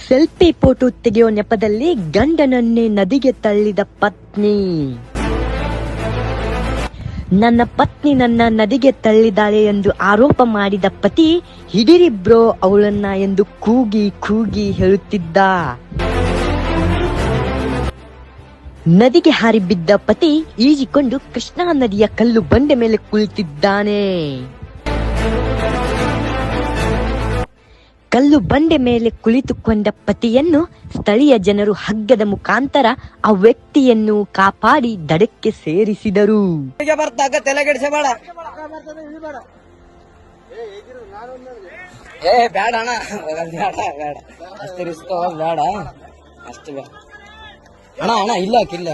Selfie photo ತೆಗೆಯೋ ನೆಪದಲ್ಲಿ ಗಂಡನನ್ನೇ ನದಿಗೆ ತಳ್ಳಿದ ಪತ್ನಿ. ನನ್ನ ಪತ್ನಿ ನನ್ನ ನದಿಗೆ ತಳ್ಳಿದಾಳೆ ಎಂದು ಆರೋಪ ಮಾಡಿದ ಪತಿ, ಹಿಡಿರಿ ಬ್ರೋ ಅವಳನ್ನ ಎಂದು ಕೂಗಿ ಕೂಗಿ ಹೇಳುತ್ತಿದ್ದ. ನದಿಗೆ ಹಾರಿ ಬಿದ್ದ ಪತಿ ಈಜಿಕೊಂಡು ಕೃಷ್ಣಾ ನದಿಯ ಕಲ್ಲು ಬಂಡೆ ಮೇಲೆ ಕುಳಿತಿದ್ದಾನೆ. ಕಲ್ಲು ಬಂಡೆ ಮೇಲೆ ಕುಳಿತುಕೊಂಡ ಪತಿಯನ್ನು ಸ್ಥಳೀಯ ಜನರು ಹಗ್ಗದ ಮುಖಾಂತರ ಆ ವ್ಯಕ್ತಿಯನ್ನು ಕಾಪಾಡಿ ದಡಕ್ಕೆ ಸೇರಿಸಿದರು. ಬೇಡ ಅಣ್ಣ, ಬೇಡ ಅಷ್ಟು ರಿಸ್ಕ್ ಬೇಡ, ಅಷ್ಟು ಬೇಡ ಅಣ್ಣ. ಅಣ್ಣ ಇಲ್ಲ ಇಲ್ಲಿ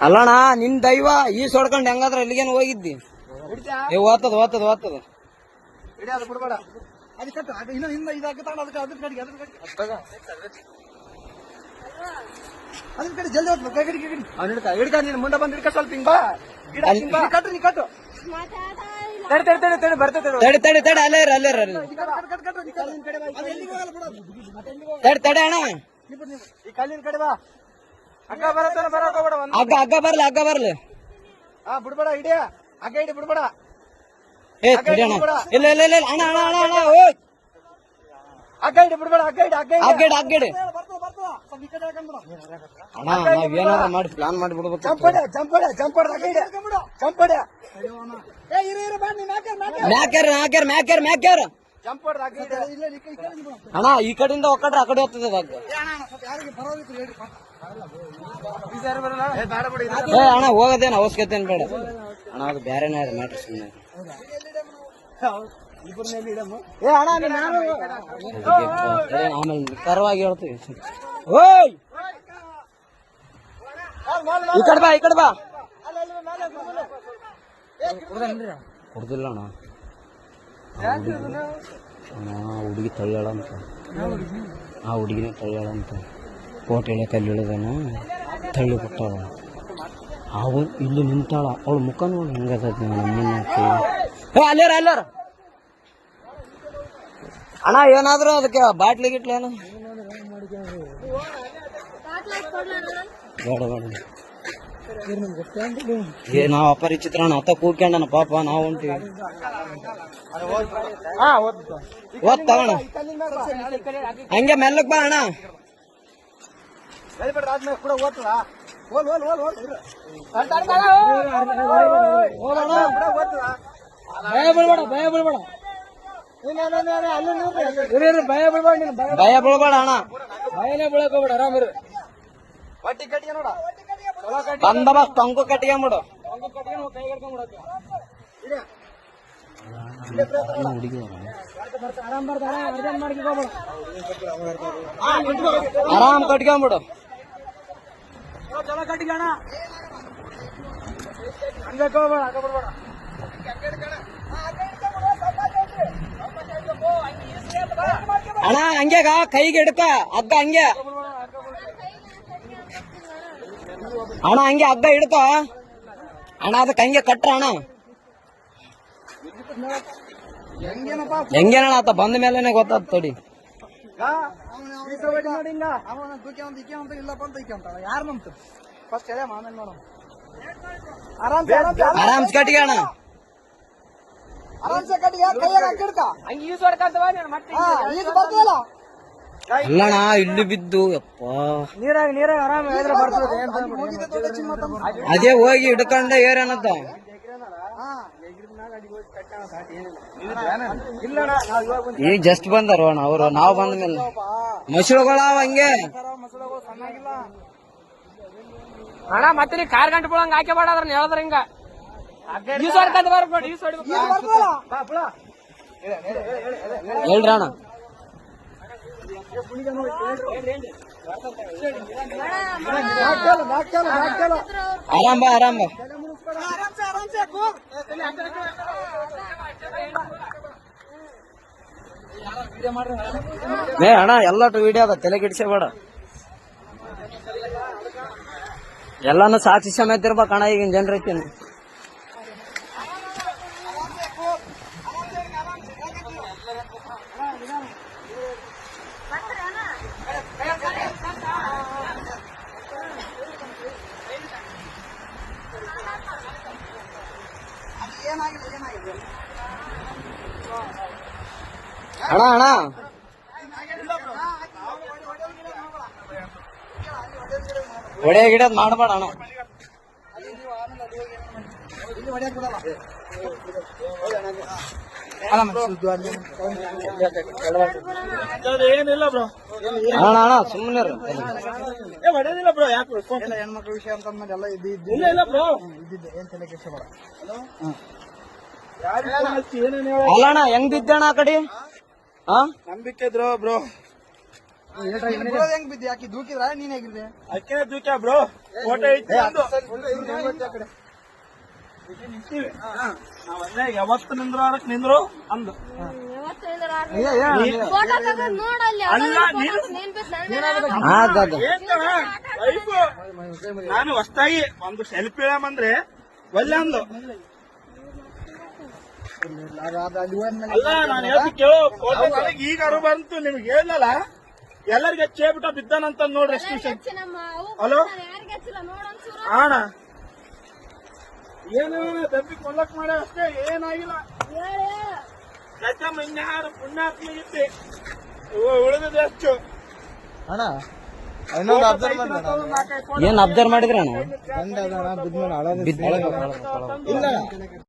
ಅಲ್ಲಣ್ಣ, ನಿನ್ ದೈವ ಈ ಸೊಡ್ಕೊಂಡ್ ಹೆಂಗಾದ್ರ ಎಲ್ಲಿಗೇನು ಹೋಗಿದ್ದಿ? ಓದ್ತದ ಮುಂದೆ ಬಂದ್ ಹಿಡ್ಕ ಸ್ವಲ್ಪ ಹಿಂಗ ಕಟ್ಟು ತಡಿ ಅಲ್ಲೇ ತಡಿ ಅಣ್ಣ, ಈ ಕಲ್ಲಿನ ಕಡೆ ಬಾ. ಹಗ್ಗ ಬರ್ಲಿ ಬಿಡ್ಬೇಡ, ಹಿಡಿಯ ಹಗ್ಗ ಹಿಡಿ, ಬಿಡ್ಬೇಡ. ಇಲ್ಲ ಅಣ್ಣ ಹಗ್ಗ ಹಿಡಿ, ಬಿಡ್ಬೇಡ, ಅಗ್ಗಡಿ ಅಣ್ಣ, ನಾವೇನಾದ್ರು ಮಾಡಿ ಪ್ಲಾನ್ ಮಾಡಿ ಬಿಡ್ಬೇಕು. ಜಂಪಡ ಮ್ಯಾಕ್ಯಾರ ಅಣ್ಣ, ಈ ಕಡೆಯಿಂದ ಒಕ್ಕಡ್ರೆ ಆ ಕಡೆ ಹೋಗ್ತದೆ ಹಗ್ಗ. ಅಣ್ಣ ಹೋಗೋದೇನು ಅವಶ್ಯಕತೆ ಬೇಡ ಅಣ್ಣ, ಅದು ಬೇರೆನೇ ಮ್ಯಾಟ್ರ್. ಸುಮ್ಮನೆ ಆಮೇಲೆ ನಿಖರವಾಗಿ ಹೇಳ್ತೀವಿ. ಓಯ್ ಈ ಕಡೆ ಬಾ. ಕುಡ್ದಿಲ್ಲ ಅಣ್ಣ, ಹುಡುಗಿ ತಳ್ಳಾಳ ಅಂತ, ಆ ಹುಡುಗಿನೇ ತಳ್ಳಾಳ ಅಂತ ಕೋಟೆ ಕಲ್ಲು ಇಳಿದಾನ, ತಳ್ಳಿ ಬಿಟ್ಟವ. ಅವು ಇಲ್ಲಿ ನಿಂತಾಳ, ಅವಳ ಮುಖ ನೋಡಿ ಹೆಂಗದ ಅಲ್ಲಾರ ಅಣ್ಣ. ಏನಾದ್ರು ಅದಕ್ಕೆ ಬಾಟ್ಲಿ ಗಿಟ್ಲೇನು ಬೇಡ, ನಾವ್ ಅಪರಿಚಿತ್ರ ಅಣ್ಣ, ಅತ್ತ ಕೂಗ್ಕೊಂಡನ ಪಾಪ, ನಾವು ಹೊಂಟಿವಿ. ಓದ್ತವಣ ಹಂಗೆ ಮೆಲ್ಲಕ್ ಬಾ ಅಣ್ಣ. ಭಯ ಬೀಳ್ಬೇಡ ಅಣ್ಣ, ಆರಾಮ ಬಂದೋಬಸ್ತ್ ಟೊಂಕು ಕಟ್ಕೊಂಬಿಡು. ಆರಾಮ್ ಕಟ್ಕೊಂಬಿಡು. ಅಣ್ಣ ಹಂಗ್ಯಾಗ ಕೈಗೆ ಹಿಡ್ಕ ಹಗ್ಗ, ಹಂಗೆ ಅಣ್ಣ, ಹಂಗೆ ಹಗ್ಗ ಹಿಡ್ಕ ಅಣ್ಣ, ಅದಕ್ಕೆ ಹಂಗೆ ಕಟ್ರ ಅಣ್ಣ. ಹೆಂಗೇನಣ್ಣ ಆತ ಬಂದ ಮೇಲೆನೆ ಗೊತ್ತಾದ. ತಡಿ ಆರಾಮ್ಸ್ ಕಟ್ಟಿಗೆ ಅಣ್ಣ. ಅಲ್ಲಣ್ಣ ಇಲ್ಲಿ ಬಿದ್ದು ಯಪ್ಪ, ನೀರಾಗ ಆರಾಮ ಅದೇ ಹೋಗಿ ಹಿಡ್ಕೊಂಡೆ ಏರೇನತ್ತ. ಈಗ ಜಸ್ಟ್ ಬಂದಾರ ಅಣ್ಣ ಅವರು, ನಾವು ಬಂದ ಮೇಲೆ ಮಸೂಳುಗಳ ಹಂಗೆ ಅಣ್ಣ. ಮತ್ತೆ ನೀ ಕಾರ್ ಗಂಟೆ ಬಿಡಂಗ ಹಾಕಿ ಬೇಡ, ಅದ್ರ ಹೇಳಿದ್ರ ಹಿಂಗ ಹೇಳ್ರಿ ಅಣ್ಣ. ಆರಾಮ್ ಬಾ. ಅಣ್ಣ ಎಲ್ಲಟು ವಿಡಿಯೋ ಅದ, ತಲೆ ಕೆಡಿಸಬೇಡ. ಎಲ್ಲಾನು ಸಾಕ್ಷಿ ಸಮೇತ ಇರ್ಬೇಕಣ್ಣ ಈಗಿನ ಜನರೇಷನ್. ಅಣ್ಣ ಅಣ್ಣ ಹೊಡೆ ಗಿಡದ್ ಮಾಡಬೇಡ ಅಣ್ಣ. ಏನಿಲ್ಲ ಬ್ರೋ, ಅಣ್ಣ ಅಣ್ಣ ಸುಮ್ಮನೆ ಹೊಡೆದಿಲ್ಲ ಬ್ರೋ. ಯಾಕೆ ಹೆಣ್ಮಕ್ಳ ವಿಷಯ ಅಂತ ಎಲ್ಲ ಇಲ್ಲ ಇಲ್ಲ ಬ್ರೋ, ಇದ್ದಿದ್ದೆ ಏನ್ ತಲೆ ಕೆಲ್ಸ ಬೇಡ. ಏನೇನು ಅಲ್ಲ ಅಣ್ಣ ಹೆಂಗ್ ಬಿದ್ದಣ್ಣ ಆ ಕಡೆ? ಹಾ ನಂಬಿಕೆ ಇದ್ರು ಬ್ರೋ. ಹೆಂಗ್ ಬಿದ್ದಿ? ಯಾಕೆ ದೂಕಿದ್ರ ನೀನ್ ಹೇಗಿದ್ದೆ? ಅಕ್ಕೇ ದೂಕ್ಯ ಬ್ರೋ. ಫೋಟೋ ಇಟ್ಟು ನಾವಲ್ಲೇ ಯಾವತ್ತು ನಿಂದ್ರಾಡಕ್ ನಿಂದ್ರು ಅಂದು. ಫೋಟೋ ತಗೊಂಡ್ ನೋಡಲ್ಲಿ ಅಲ್ಲ ನೀನು ಏನ್ ಕಣ? ವೈಫು ನಾನು ಹೊಸ್ತಾಗಿ ಒಂದು ಸೆಲ್ಫಿ ಇಳಮಂದ್ರೆ ಒಲ್ಲೆ ಅಂದ್ಲು. ಅಲ್ಲ ನಾನು ಹೇಳ್ತಿ ಕೇಳು, ಫೋಟೋ ನನಗೆ ಈಗ ಅರು ಬಂತು, ನಿಮ್ಗೆ ಹೇಳಲ್ಲ ಎಲ್ಲರಿಗೆ ಹಚ್ಚೇಬಿಟ್ಟ ಬಿದ್ದಾನಂತ ನೋಡ್ರಿ ಎಷ್ಟು ವಿಷಯ. ಹಲೋ ಅಣ್ಣ, ಏನು ದಬ್ಬಿ ಕೊಲ್ಲಕ್ ಮಾಡ ಅಷ್ಟೇ, ಏನಾಗಿಲ್ಲ. ಗಜಮ್ಮ ಇನ್ಯಾರು ಪುಣ್ಯಾತ್ಮಿಗಿತ್ತಿ ಉಳಿದ ಎಷ್ಟು ಅಣ್ಣ ಇನ್ನೊಂದು ಅಬ್ಸರ್ವ್ ಏನ್ ಅಬ್ಸರ್ವ್ ಮಾಡಿದ್ರಿ ಅಣ್ಣ? ಇಲ್ಲ